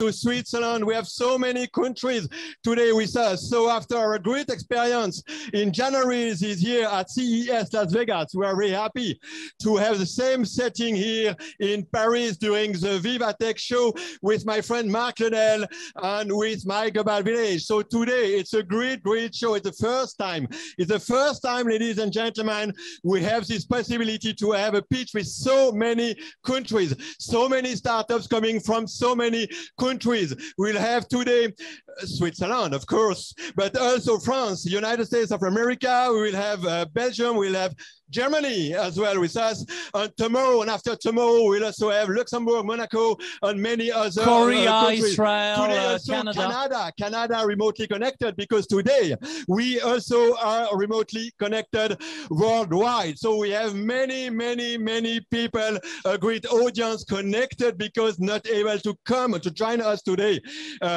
to Switzerland. We have so many countries today with us. So after a great experience in January this year at CES Las Vegas, we are very happy to have the same setting here in Paris during the VivaTech show with my friend Marc Lenel and with my Global Village. So today it's a great, great show. It's the first time. It's the first time, ladies and gentlemen, we have this possibility to have a pitch with so many countries, so many startups coming from so many countries. We'll have today Switzerland, of course, but also France, United States of America. We will have Belgium. We'll have Germany as well with us. And tomorrow and after tomorrow, we'll also have Luxembourg, Monaco, and many other Korea, countries. Israel, today also Canada remotely connected, because today we also are remotely connected worldwide. So we have many, many, many people, a great audience connected because not able to come to join us today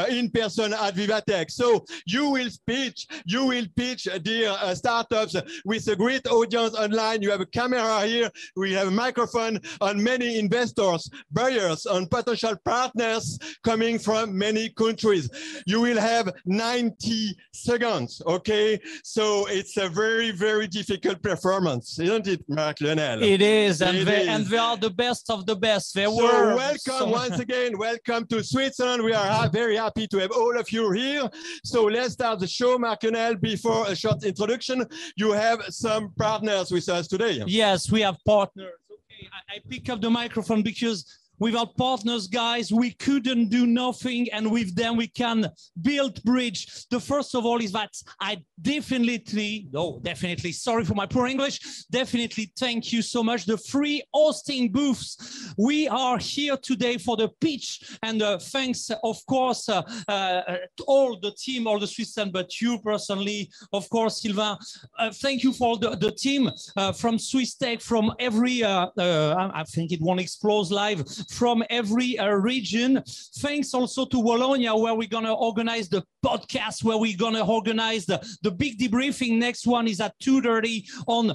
in person at VivaTech. So you will pitch, dear startups, with a great audience online. You have a camera here, we have a microphone, and many investors, buyers, and potential partners coming from many countries. You will have 90 seconds, okay? So it's a very, very difficult performance, isn't it, Marc Lenel? It is, and they are the best of the best. Welcome once again, welcome to Switzerland. We are very happy to have all of you here. So let's start the show, Marc Lenel. Before a short introduction, you have some partners with us today. Yes, we have partners. Okay, I pick up the microphone because without partners, guys, we couldn't do nothing, and with them we can build bridge. The first of all is that I definitely, sorry for my poor English, definitely thank you so much. The free hosting booths. We are here today for the pitch, and thanks, of course, to all the team, all the Switzerland, but you personally, of course, Sylvain. Thank you for the team from Swiss Tech, from every, I think it won't explode live, from every region. Thanks also to Wallonia, where we're going to organize the podcast, where we're going to organize the big debriefing. Next one is at 2:30 on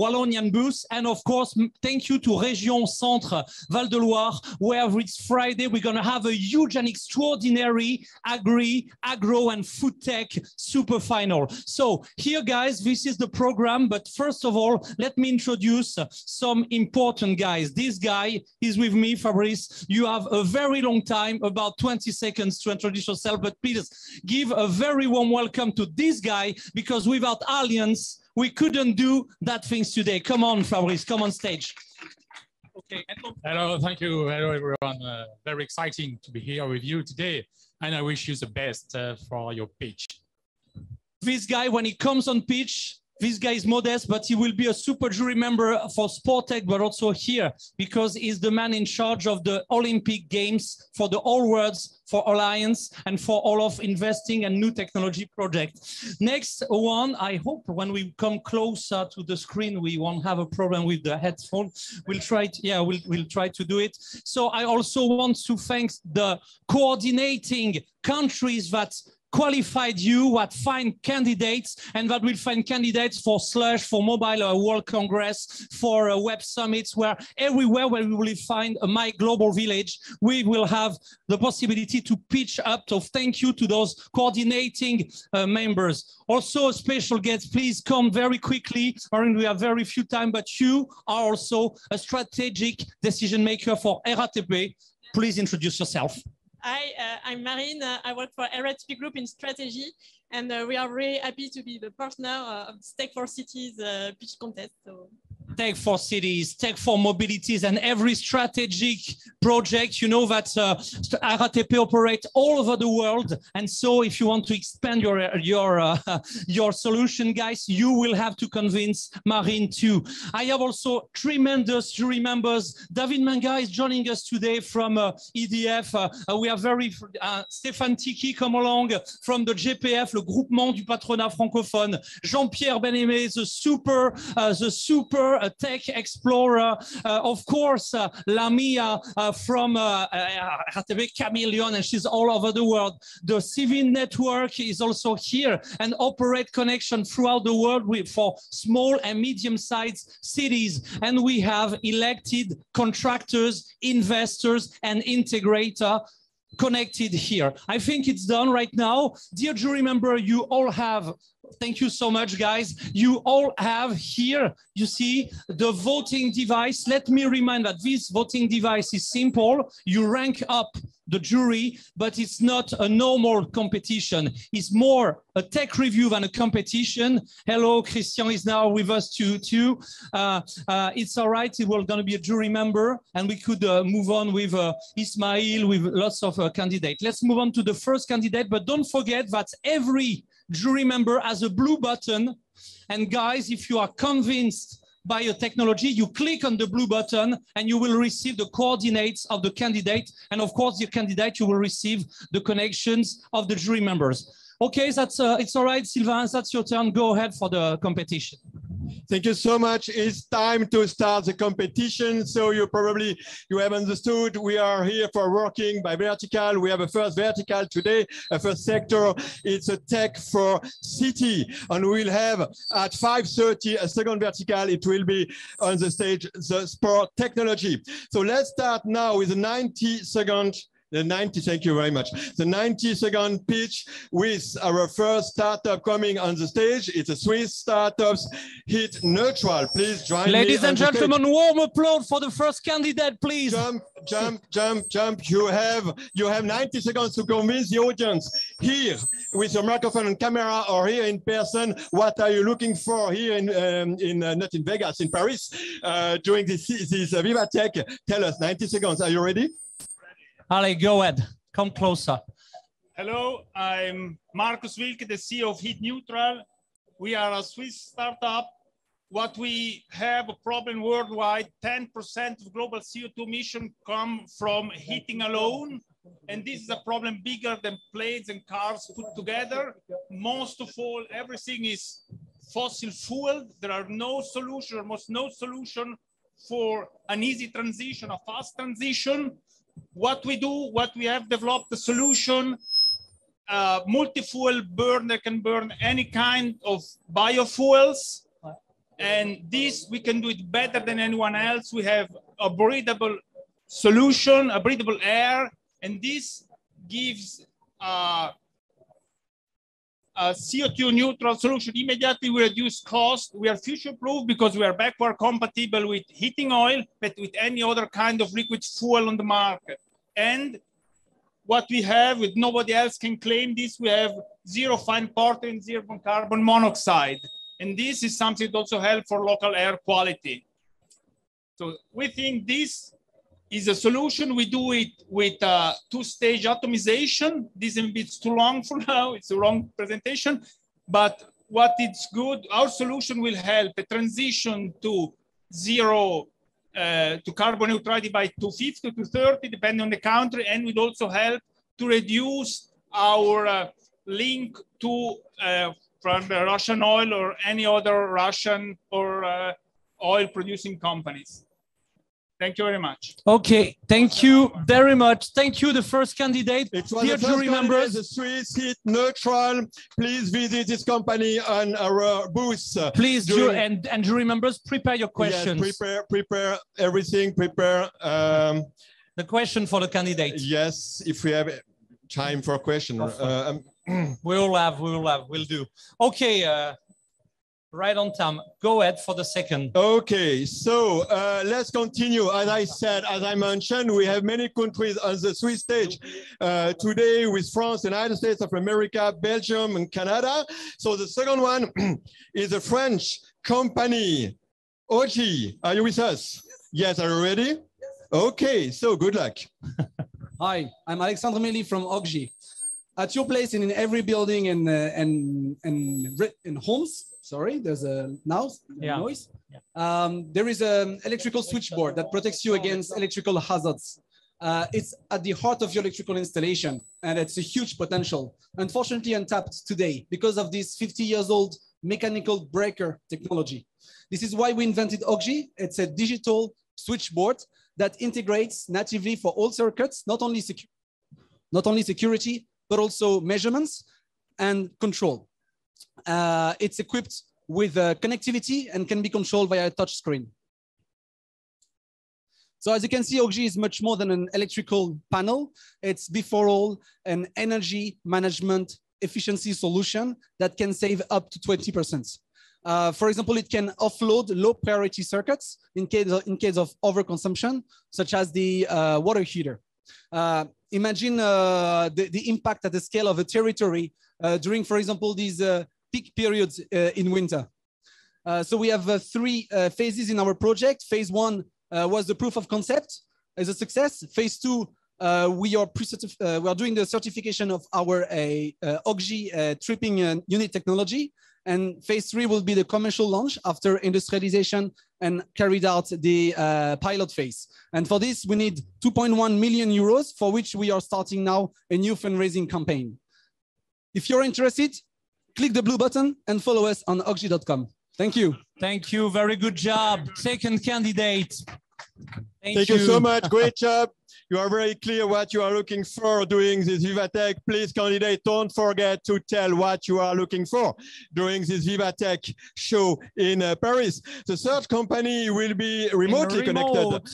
Wallonian booth. And of course, thank you to Région Centre Val de Loire, where it's Friday. We're going to have a huge and extraordinary agro and food tech super final. So here, guys, this is the program. But first of all, let me introduce some important guys. This guy is with me, Fabrice. You have a very long time, about 20 seconds to introduce yourself, but please give a very warm welcome to this guy, because without Alliance, we couldn't do that things today. Come on, Fabrice, come on stage. Okay. Hello, thank you. Hello, everyone. Very exciting to be here with you today, and I wish you the best for your pitch. This guy, when he comes on pitch, this guy is modest, but he will be a super jury member for Sportech, but also here, because he's the man in charge of the Olympic Games for the All Worlds, for Alliance, and for all of investing and new technology projects. Next one, I hope when we come closer to the screen, we won't have a problem with the headphone. We'll try to, we'll try to do it. So I also want to thank the coordinating countries that qualified you, what find candidates, and that will find candidates for Slush, for Mobile World Congress, for Web Summits, where everywhere where we will find a My Global Village, we will have the possibility to pitch up. So thank you to those coordinating members. Also a special guest, please come very quickly. Marine, we have very few time, but you are also a strategic decision maker for RATP. Please introduce yourself. Hi, I'm Marine. I work for RATP Group in strategy, and we are very happy to be the partner of Tech4cities pitch contest. So. Tech4cities, Tech4Mobilities, and every strategic project, you know that RATP operate all over the world. And so if you want to expand your solution, guys, you will have to convince Marine too. I have also tremendous jury members. David Manga is joining us today from EDF. We have Stéphane Tiki come along from the GPF, le Groupement du Patronat Francophone. Jean-Pierre Ben-Aimé, the super tech explorer. Of course, Lamia from RATP Chameleon, and she's all over the world. The Civil Network is also here and operate connection throughout the world for small and medium-sized cities. And we have elected contractors, investors, and integrator. connected here. I think it's done right now. Dear jury member, you all have, thank you so much, guys. You all have here, you see, the voting device. Let me remind that this voting device is simple. You rank up the jury, but it's not a normal competition. It's more a tech review than a competition. Hello, Christian is now with us too. It's all right, we're gonna be a jury member, and we could move on with Ismail, with lots of candidates. Let's move on to the first candidate, but don't forget that every jury member has a blue button. And guys, if you are convinced by a technology, you click on the blue button and you will receive the coordinates of the candidate. And of course, your candidate, you will receive the connections of the jury members. Okay, that's it's all right, Sylvain, that's your turn. Go ahead for the competition. Thank you so much. It's time to start the competition. So you have understood we are here for working by vertical. We have a first vertical today, a first sector. It's a Tech4City. And we'll have at 5:30 a second vertical. It will be on the stage, the sport technology. So let's start now with a 90-second. Thank you very much. The 90-second pitch with our first startup coming on the stage. It's a Swiss startups, Heat Neutral. Please join me. Ladies and gentlemen, warm applause for the first candidate, please. Jump. You have 90 seconds to convince the audience here with your microphone and camera, or here in person. What are you looking for here not in Vegas, in Paris, during this Viva Tech? Tell us, 90 seconds. Are you ready? Ale, go ahead. Come closer. Hello, I'm Markus Wilke, the CEO of Heat Neutral. We are a Swiss startup. What we have a problem worldwide, 10% of global CO2 emissions come from heating alone. And this is a problem bigger than planes and cars put together. Most of all, everything is fossil fuel. There are no solution, almost no solution for an easy transition, a fast transition. What we do, what we have developed a solution, multi-fuel burner can burn any kind of biofuels. And this, we can do it better than anyone else. We have a breathable solution, a breathable air, and this gives a CO2 neutral solution. Immediately we reduce cost. We are future-proof because we are backward compatible with heating oil, but with any other kind of liquid fuel on the market. And what we have, with nobody else can claim this, we have zero fine particle and zero carbon monoxide. And this is something that also helps for local air quality. So we think this is a solution. We do it with two-stage atomization. This is a bit too long for now. It's a long presentation. But what is good, our solution will help a transition to zero, to carbon neutrality by 2050 to 2030, depending on the country, and will also help to reduce our link to from the Russian oil or any other Russian or oil-producing companies. Thank you very much. Okay, thank you very much. Thank you, the first candidate. Dear jury members, the Swiss Heat Neutral. Please visit this company on our booth. Please, and jury members, prepare your questions. Yes, prepare everything. Prepare the question for the candidate. Yes, if we have time for a question. We'll do. Okay. Right on time. Go ahead for the second. Okay, so let's continue. As I said, as I mentioned, we have many countries on the Swiss stage today, with France, United States of America, Belgium, and Canada. So the second one is a French company. OG, are you with us? Yes, are you ready? Okay, so good luck. Hi, I'm Alexandre Méli from OGI. At your place in every building and homes, sorry, there's a noise. Yeah. There is an electrical switchboard that protects you against electrical hazards. It's at the heart of your electrical installation, and it's a huge potential. Unfortunately untapped today because of this 50-year-old mechanical breaker technology. This is why we invented OGI. It's a digital switchboard that integrates natively for all circuits, not only security, but also measurements and control. It's equipped with connectivity and can be controlled via a touch screen. So as you can see, Oggi is much more than an electrical panel. It's before all an energy management efficiency solution that can save up to 20%. For example, it can offload low priority circuits in case of overconsumption, such as the water heater. Imagine the impact at the scale of a territory during, for example, these peak periods in winter. So we have three phases in our project. Phase one was the proof of concept as a success. Phase two, we are doing the certification of our Oggi tripping unit technology. And phase three will be the commercial launch after industrialization and carried out the pilot phase. And for this, we need 2.1 million euros, for which we are starting now a new fundraising campaign. If you're interested, click the blue button and follow us on oggi.com. Thank you. Thank you. Very good job. Second candidate. Thank you so much. Great job. You are very clear what you are looking for doing this VivaTech. Please, candidate, don't forget to tell what you are looking for during this VivaTech show in Paris. The third company will be remotely connected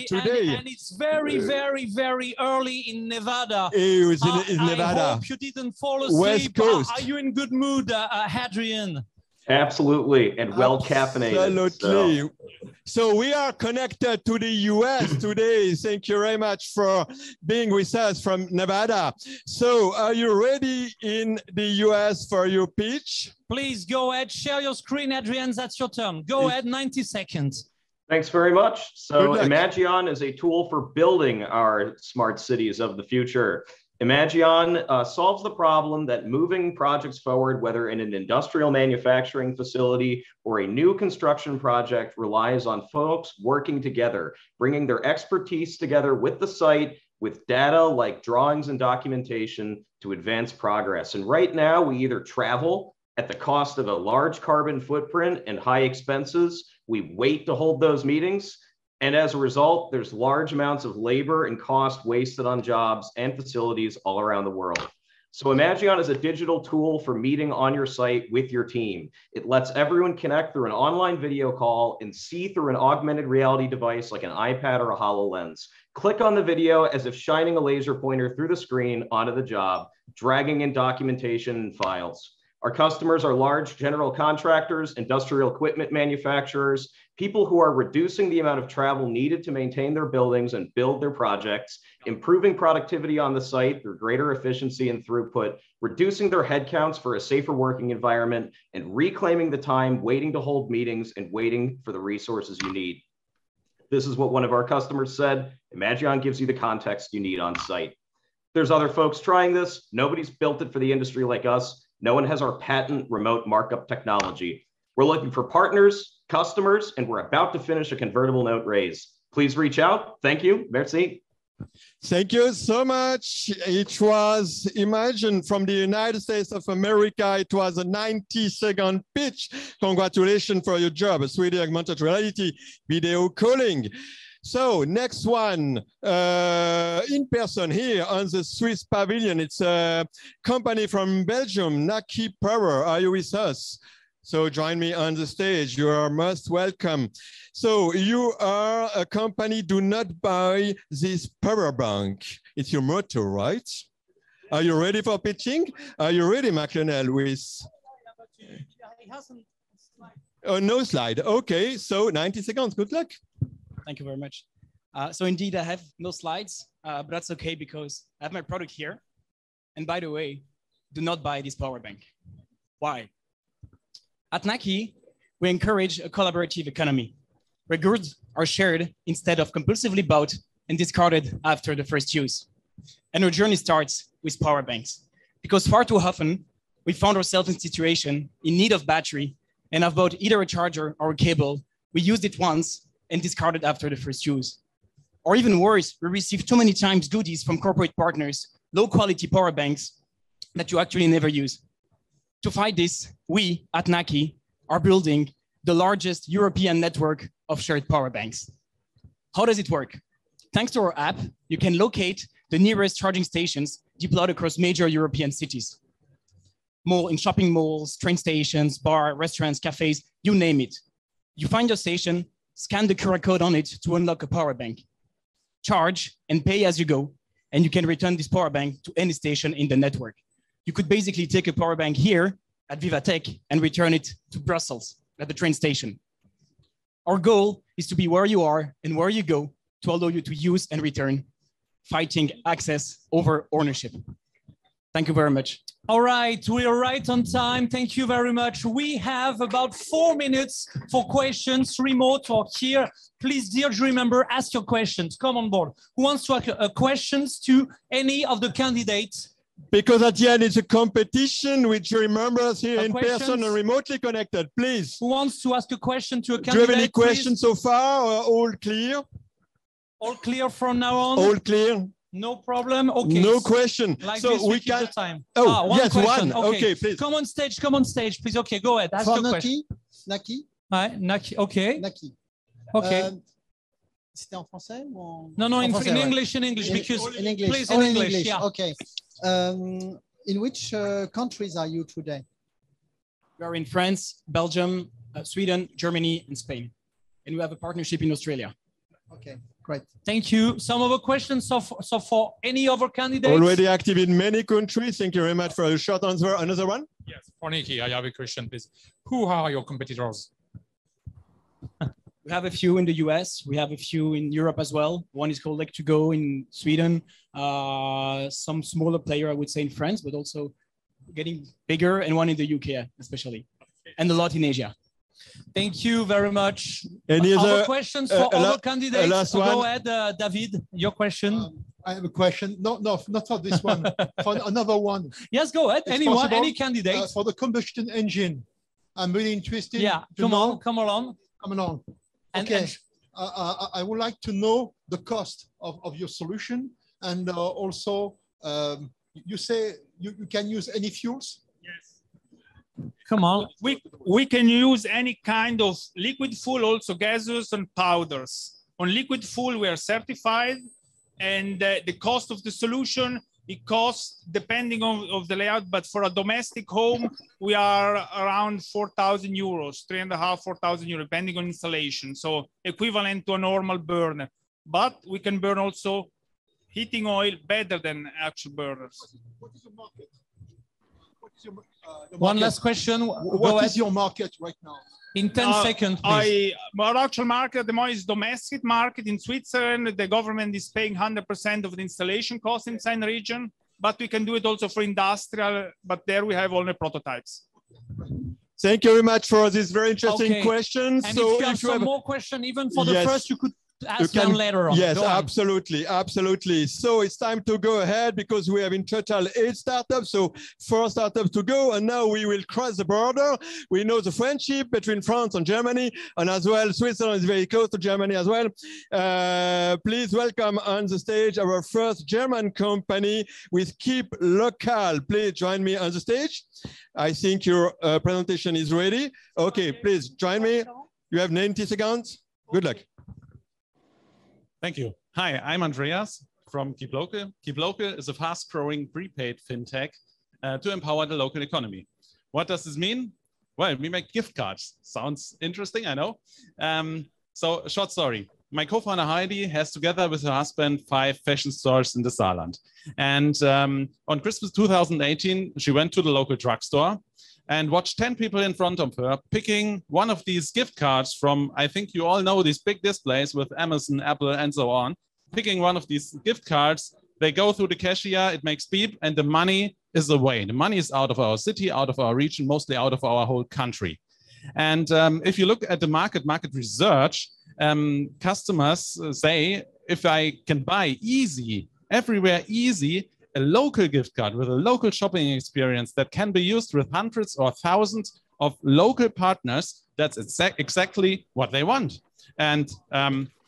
today. And it's very, very, very early in Nevada. It's in Nevada. I hope you didn't fall asleep. West Coast. Are you in good mood, Hadrian? Absolutely, and well caffeinated. Absolutely. So we are connected to the US today. Thank you very much for being with us from Nevada. So are you ready in the US for your pitch? Please go ahead, share your screen, Adrian, that's your turn. Go ahead, 90 seconds. Thanks very much. So Imagion is a tool for building our smart cities of the future. Imagion solves the problem that moving projects forward, whether in an industrial manufacturing facility or a new construction project, relies on folks working together, bringing their expertise together with the site, with data like drawings and documentation to advance progress. And right now, we either travel at the cost of a large carbon footprint and high expenses, we wait to hold those meetings, and as a result, there's large amounts of labor and cost wasted on jobs and facilities all around the world. So Imagion is a digital tool for meeting on your site with your team. It lets everyone connect through an online video call and see through an augmented reality device like an iPad or a HoloLens. Click on the video as if shining a laser pointer through the screen onto the job, dragging in documentation and files. Our customers are large general contractors, industrial equipment manufacturers, people who are reducing the amount of travel needed to maintain their buildings and build their projects, improving productivity on the site through greater efficiency and throughput, reducing their headcounts for a safer working environment, and reclaiming the time waiting to hold meetings and waiting for the resources you need. This is what one of our customers said. Imagion gives you the context you need on site. There's other folks trying this. Nobody's built it for the industry like us. No one has our patent remote markup technology. We're looking for partners, customers, and we're about to finish a convertible note raise. Please reach out. Thank you. Merci. Thank you so much. It was Imagine from the United States of America. It was a 90-second pitch. Congratulations for your job. 3D augmented reality video calling. So next one, in person here on the Swiss Pavilion. It's a company from Belgium, Naki Power. Are you with us? So join me on the stage. You are most welcome. So you are a company, do not buy this power bank. It's your motto, right? Are you ready for pitching? Are you ready, McLenel, with? Oh, no slide. Okay, so 90 seconds. Good luck. Thank you very much. So indeed, I have no slides, but that's okay because I have my product here. And by the way, do not buy this power bank. Why? At Naki, we encourage a collaborative economy where goods are shared instead of compulsively bought and discarded after the first use. And our journey starts with power banks because far too often we found ourselves in a situation in need of battery and have bought either a charger or a cable. We used it once and discarded after the first use. Or even worse, we receive too many times goodies from corporate partners, low quality power banks that you actually never use. To fight this, we at Naki are building the largest European network of shared power banks. How does it work? Thanks to our app, you can locate the nearest charging stations deployed across major European cities. In shopping malls, train stations, bars, restaurants, cafes, you name it. You find your station, scan the QR code on it to unlock a power bank, charge and pay as you go, and you can return this power bank to any station in the network. You could basically take a power bank here at Vivatech and return it to Brussels at the train station. Our goal is to be where you are and where you go to allow you to use and return, fighting access over ownership. Thank you very much. All right, we are right on time. Thank you very much. We have about 4 minutes for questions, remote or here. Please, dear, remember, ask your questions. Come on board. Who wants to ask questions to any of the candidates? Because at the end, it's a competition which remembers here in person and remotely connected. Please. Who wants to ask a question to a candidate? Do you have any questions so far? Or all clear? All clear from now on? All clear. No problem. Okay. No question. Like so this, we can. time. Oh, yes, question. one. Okay, please. Come on stage, please. Okay, go ahead. Ask your question. Naki. Ouais, Naki. Okay. Naki. Okay. C'était en français ou en... No, in français, English, because in English. Please, in English. Yeah. Okay. In which countries are you today? We are in France, Belgium, Sweden, Germany, and Spain. And we have a partnership in Australia. Okay, great. Thank you. Some other questions so for any other candidates? Already active in many countries. Thank you very much for a short answer. Another one? Yes, for Nikki, I have a question, please. Who are your competitors? We have a few in the US. We have a few in Europe as well. One is called Leg2Go in Sweden. Some smaller player, I would say, in France, but also getting bigger, and one in the UK, especially, and a lot in Asia. Thank you very much. Any other questions for other candidates? Last one. Go ahead, David, your question. I have a question. No, not for this one, for another one. Yes, go ahead. Anyone, any candidate. For the combustion engine. I'm really interested. Yeah, come along. Okay. I would like to know the cost of your solution. And also, you say you can use any fuels? Yes. Come on. We can use any kind of liquid fuel, also gaseous and powders. On liquid fuel, we are certified, and the cost of the solution, it costs depending on the layout, but for a domestic home, we are around 4,000 euros, 3,500, 4,000 euros, depending on installation. So equivalent to a normal burner. But we can burn also heating oil better than actual burners. What is the market? One last question. What is your market right now? In 10 seconds, please. Our actual market at the moment is domestic market in Switzerland. The government is paying 100% of the installation cost inside the region, but we can do it also for industrial, but there we have only prototypes. Thank you very much for this very interesting question. And so if you have some more questions, even for the first, you could ask you them later on. Yes, absolutely. So it's time to go ahead because we have in total 8 startups, so 4 startups to go, and now we will cross the border. We know the friendship between France and Germany, and as well, Switzerland is very close to Germany as well. Please welcome on the stage our first German company with Keep Local. Please join me on the stage. I think your presentation is ready. Okay, please join me. You have 90 seconds. Good luck. Thank you. Hi, I'm Andreas from Keep Local. Keep Local is a fast-growing prepaid fintech to empower the local economy. What does this mean? Well, we make gift cards. Sounds interesting, I know. So, short story. My co-founder Heidi has, together with her husband, 5 fashion stores in the Saarland. And on Christmas 2018, she went to the local drugstore and watched 10 people in front of her picking one of these gift cards from, I think you all know these big displays with Amazon, Apple, and so on. Picking one of these gift cards, they go through the cashier, it makes beep, and the money is away. The money is out of our city, out of our region, mostly out of our whole country. And if you look at the market research, customers say, if I can buy easy, everywhere easy, a local gift card with a local shopping experience that can be used with hundreds or thousands of local partners, that's exactly what they want. And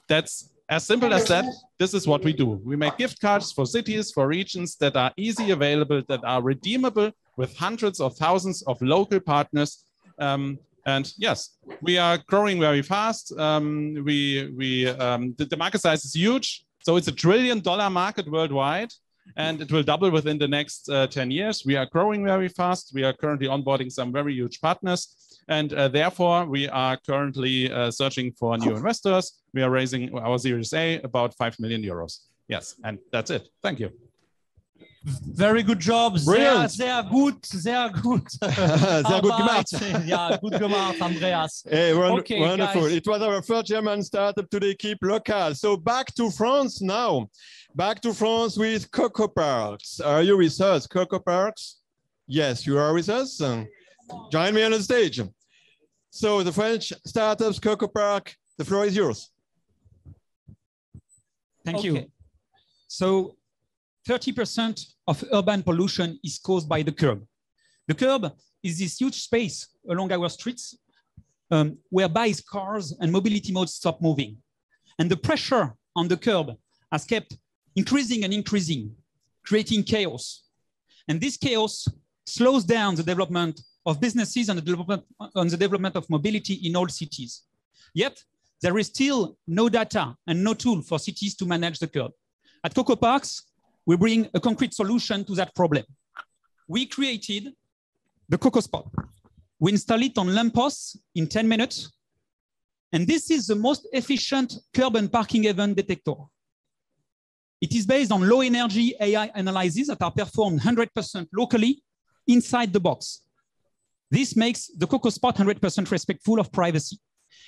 that's as simple as that. This is what we do. We make gift cards for cities, for regions that are easy available, that are redeemable with hundreds of thousands of local partners. And yes, we are growing very fast. The market size is huge. So it's $1 trillion market worldwide. and it will double within the next 10 years. We are growing very fast. We are currently onboarding some very huge partners, and therefore we are currently searching for new investors. We are raising our Series A, about 5 million euros. Yes, and that's it. Thank you. Very good job. Brilliant. Sehr gut. Sehr gut. Sehr gut gemacht. Ja, gut gemacht, Andreas. Hey, Okay, wonderful. guys. It was our first German startup today, keep local. So back to France now. Back to France with Coco Parks. Are you with us, Coco Parks? Yes, you are with us. Join me on the stage. So the French startups, Coco Park, the floor is yours. Thank you. So 30% of urban pollution is caused by the curb. The curb is this huge space along our streets whereby cars and mobility modes stop moving. And the pressure on the curb has kept increasing and increasing, creating chaos. And this chaos slows down the development of businesses and the development of mobility in all cities. Yet, there is still no data and no tool for cities to manage the curb. At Coco Parks, we bring a concrete solution to that problem. We created the Coco Spot. We install it on lampposts in 10 minutes. And this is the most efficient curb and parking event detector. It is based on low energy AI analyses that are performed 100% locally inside the box. This makes the Coco Spot 100% respectful of privacy.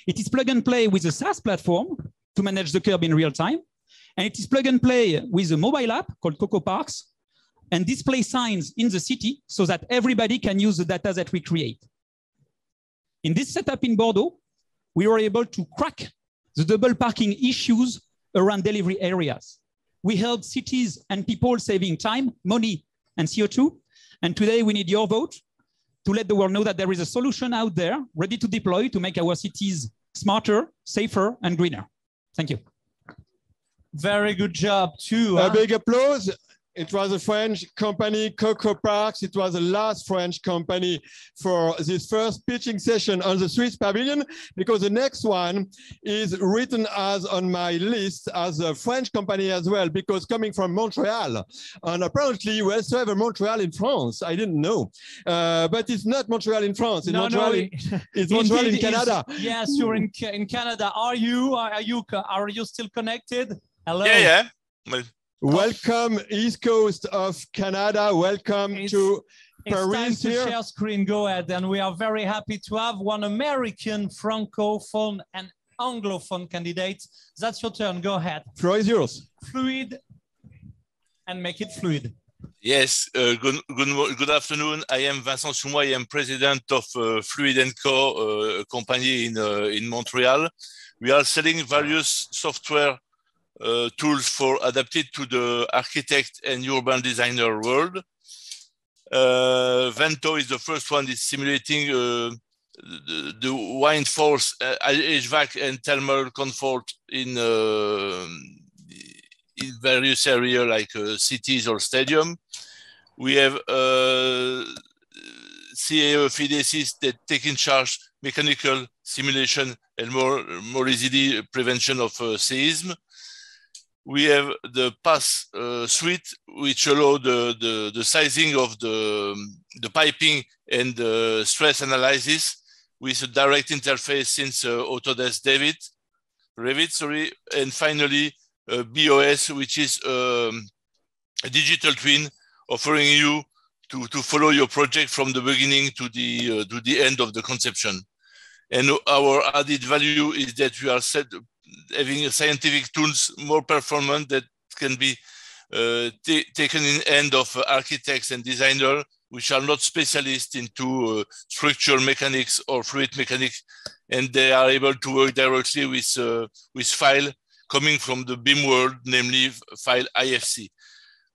It is plug and play with a SaaS platform to manage the curb in real time. And it is plug and play with a mobile app called Coco Parks and display signs in the city so that everybody can use the data that we create. In this setup in Bordeaux, we were able to crack the double parking issues around delivery areas. We help cities and people saving time, money, and CO2. And today we need your vote to let the world know that there is a solution out there ready to deploy to make our cities smarter, safer, and greener. Thank you. Very good job too. A big applause. It was a French company, Coco Parks. It was the last French company for this first pitching session on the Swiss Pavilion, because the next one is written as on my list as a French company as well, because coming from Montreal. And apparently we also have a Montreal in France. I didn't know. But it's not Montreal in France. It's Montreal in Canada. Yes, you're in Canada. Are you still connected? Hello. Yeah. Welcome, East Coast of Canada. Welcome to Paris time here. To share screen. Go ahead. And we are very happy to have one American Francophone and Anglophone candidate. That's your turn. Go ahead. Floor is yours. Fluid and make it fluid. Yes, good afternoon. I am Vincent Soumois. I am president of Fluid & Co, a company in Montreal. We are selling various software tools adapted to the architect and urban designer world. Vento is the first one. It's simulating the wind force, HVAC and thermal comfort in various areas like cities or stadium. We have CAE FIDESIS that take in charge mechanical simulation and more easily prevention of seism. We have the PASS suite, which allow the sizing of the piping and the stress analysis with a direct interface since Autodesk Revit, and finally BOS, which is a digital twin offering you to follow your project from the beginning to the end of the conception. And our added value is that we are having scientific tools more performant that can be taken in hand of architects and designers, which are not specialists into structural mechanics or fluid mechanics, and they are able to work directly with file coming from the BIM world, namely file IFC.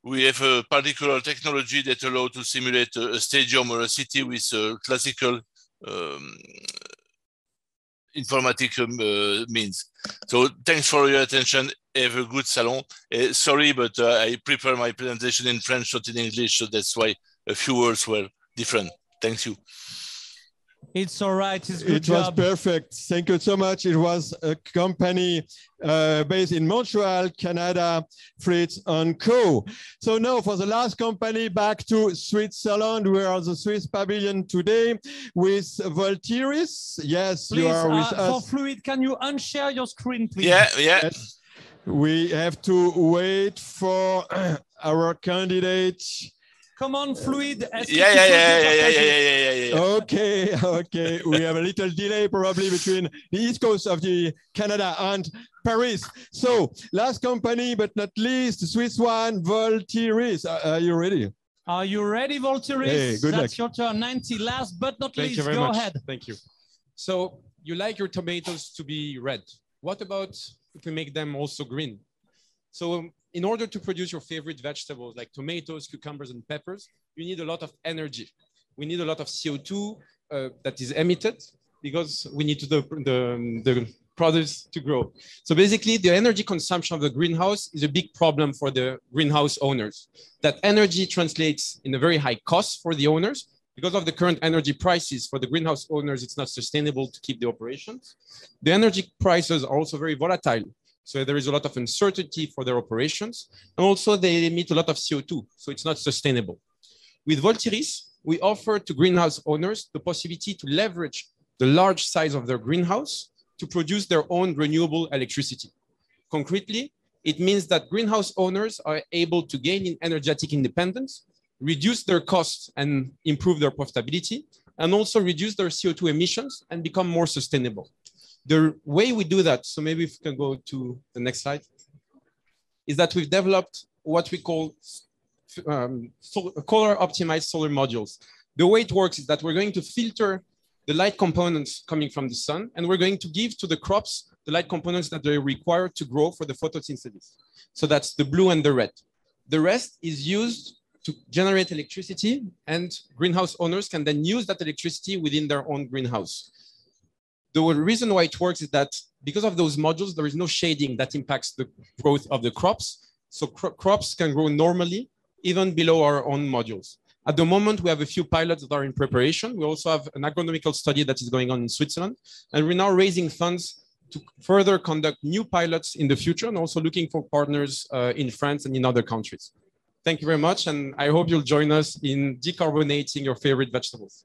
We have a particular technology that allows to simulate a stadium or a city with classical informatic means. So thanks for your attention. Have a good salon. Sorry, but I prepare my presentation in French, not in English, so that's why a few words were different. Thank you. It's all right. It's good It was perfect. Thank you so much. It was a company based in Montreal, Canada, Fritz & Co. So now for the last company, back to Switzerland. We are at the Swiss Pavilion today with Voltiris. Yes, please, you are with us. For Fluid, can you unshare your screen, please? Yeah. Yes. We have to wait for our candidate. Come on, Fluid. Yeah. Okay. We have a little delay probably between the east coast of the Canada and Paris. So last company, but not least, the Swiss one, Voltiris. Are you ready? Are you ready, Voltiris? Hey, good That's luck. your turn. 90, last but not Thank least. you very Go much. ahead. Thank you. So you like your tomatoes to be red. What about if we make them also green? So in order to produce your favorite vegetables like tomatoes, cucumbers, and peppers, you need a lot of energy. We need a lot of CO2 that is emitted because we need the products to grow. So basically, the energy consumption of the greenhouse is a big problem for the greenhouse owners. That energy translates in a very high cost for the owners. Because of the current energy prices for the greenhouse owners, it's not sustainable to keep the operations. The energy prices are also very volatile. So there is a lot of uncertainty for their operations. And also they emit a lot of CO2, so it's not sustainable. With Voltiris, we offer to greenhouse owners the possibility to leverage the large size of their greenhouse to produce their own renewable electricity. Concretely, it means that greenhouse owners are able to gain in energetic independence, reduce their costs and improve their profitability, and also reduce their CO2 emissions and become more sustainable. The way we do that, so maybe if we can go to the next slide, is that we've developed what we call color optimized solar modules. The way it works is that we're going to filter the light components coming from the sun, and we're going to give to the crops the light components that they require to grow for the photosynthesis. So that's the blue and the red. The rest is used to generate electricity, and greenhouse owners can then use that electricity within their own greenhouse. The reason why it works is that because of those modules, there is no shading that impacts the growth of the crops. So crops can grow normally, even below our own modules. At the moment, we have a few pilots that are in preparation. We also have an agronomical study that is going on in Switzerland. And we're now raising funds to further conduct new pilots in the future and also looking for partners in France and in other countries. Thank you very much. And I hope you'll join us in decarbonating your favorite vegetables.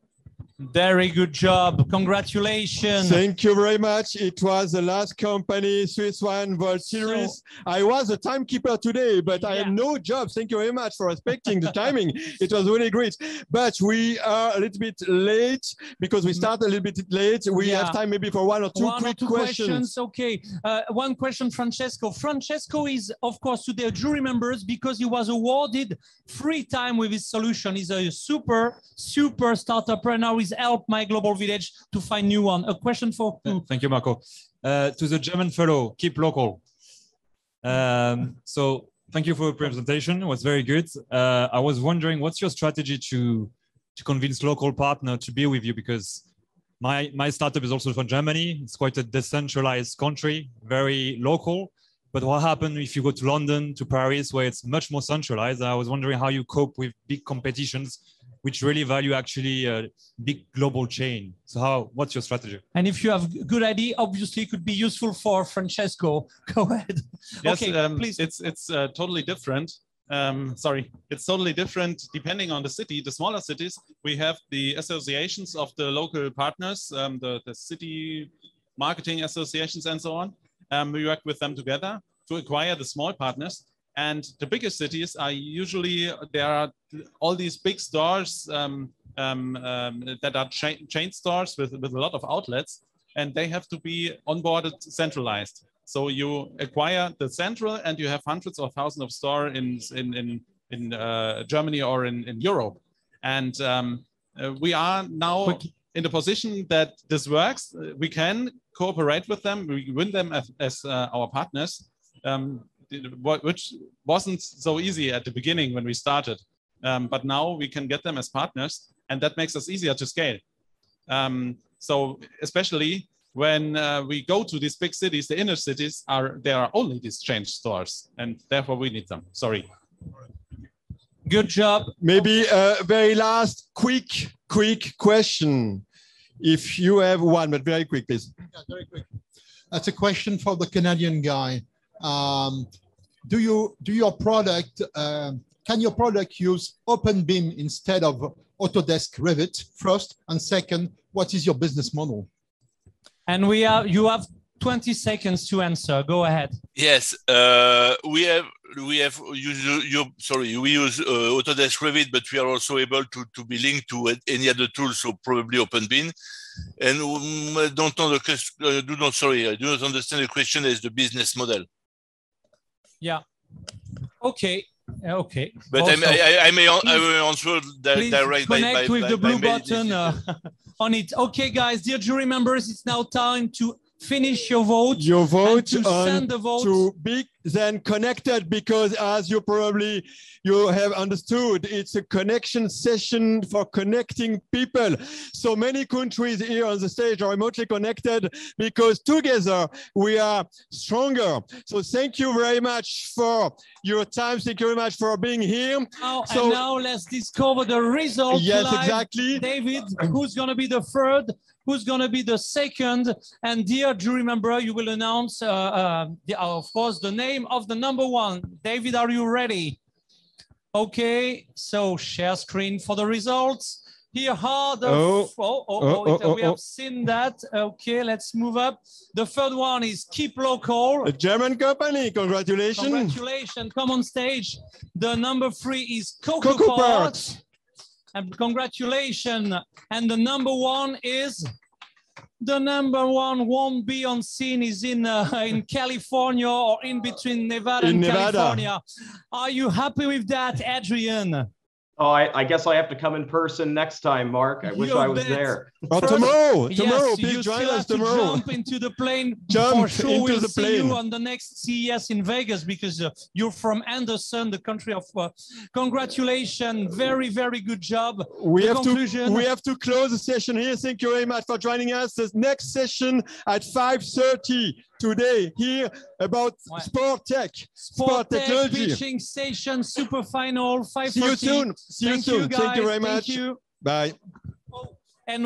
Very good job. Congratulations. Thank you very much. It was the last company, Swiss one, Voltiris. So, I was a timekeeper today, but I had no job. Thank you very much for respecting the timing. It was really great. But we are a little bit late because we start a little bit late. We have time maybe for one or two quick questions. Okay. One question, Francesco. Francesco is, of course, today a jury member because he was awarded free time with his solution. He's a super startup right now. He's helped my global village to find new one. A question for who? Thank you, Marco. To the German fellow, keep local. So thank you for the presentation. It was very good. I was wondering, what's your strategy to convince local partner to be with you? Because my startup is also from Germany. It's quite a decentralized country, very local. But what happens if you go to London, to Paris, where it's much more centralized? I was wondering how you cope with big competitions, which really value actually a big global chain. So what's your strategy? And if you have a good idea, obviously it could be useful for Francesco. Go ahead. Yes, okay, please. It's totally different. It's totally different depending on the city. The smaller cities, we have the associations of the local partners, the city marketing associations and so on. We work with them together to acquire the small partners. And the bigger cities are usually, there are all these big stores that are chain stores with a lot of outlets, and they have to be onboarded centralized. So you acquire the central and you have hundreds of thousands of stores in Germany or in Europe. And we are now in the position that this works. We can cooperate with them. We win them as our partners. Which wasn't so easy at the beginning when we started. But now we can get them as partners, and that makes us easier to scale. So especially when we go to these big cities, the inner cities, there are only these chain stores, and therefore we need them. Sorry. Good job. Maybe a very last quick question. If you have one, but very quick, please. Yeah, very quick. That's a question for the Canadian guy. Do your product, can your product use OpenBIM instead of Autodesk Revit first? And second, what is your business model? And you have 20 seconds to answer. Go ahead. Yes, we use Autodesk Revit, but we are also able to be linked to any other tool, so probably OpenBIM. And I do not understand the question as the business model. Yeah. Okay. Okay. But also, I may answer direct connect with the blue button on it. Okay, guys, dear jury members, it's now time to finish your vote. Your vote to send the vote to be then connected, because as you have understood, it's a connection session for connecting people. So many countries here on the stage are remotely connected because together we are stronger. So thank you very much for your time. Thank you very much for being here. And now let's discover the result. Yes, live. exactly. David, who's going to be the third? Who's going to be the second? And dear jury member, you will announce, of course, the name of the number one. David, are you ready? Okay, so share screen for the results. Here are the, we have seen that. Okay, let's move up. The third one is Keep Local. A German company, congratulations. Congratulations, come on stage. The number 3 is Coco Parts. And congratulations. And the number 1 is, the number 1 won't be on scene, is in California, or in between Nevada and California. Are you happy with that, Adrian? Oh, I guess I have to come in person next time, Mark. I wish I was there. Oh, tomorrow, yes, please you join still us have tomorrow. To jump into the plane. Jump For sure, into we'll the see plane. you on the next CES in Vegas, because you're from Anderson, the country of. Congratulations, very, very good job. We have to close the session here. Thank you very much for joining us. The next session at 5:30 today here about sport tech, sport technology. Pitching station, super final, 5:30. See you soon. See you soon. Guys. Thank you very much. Thank you. Bye. And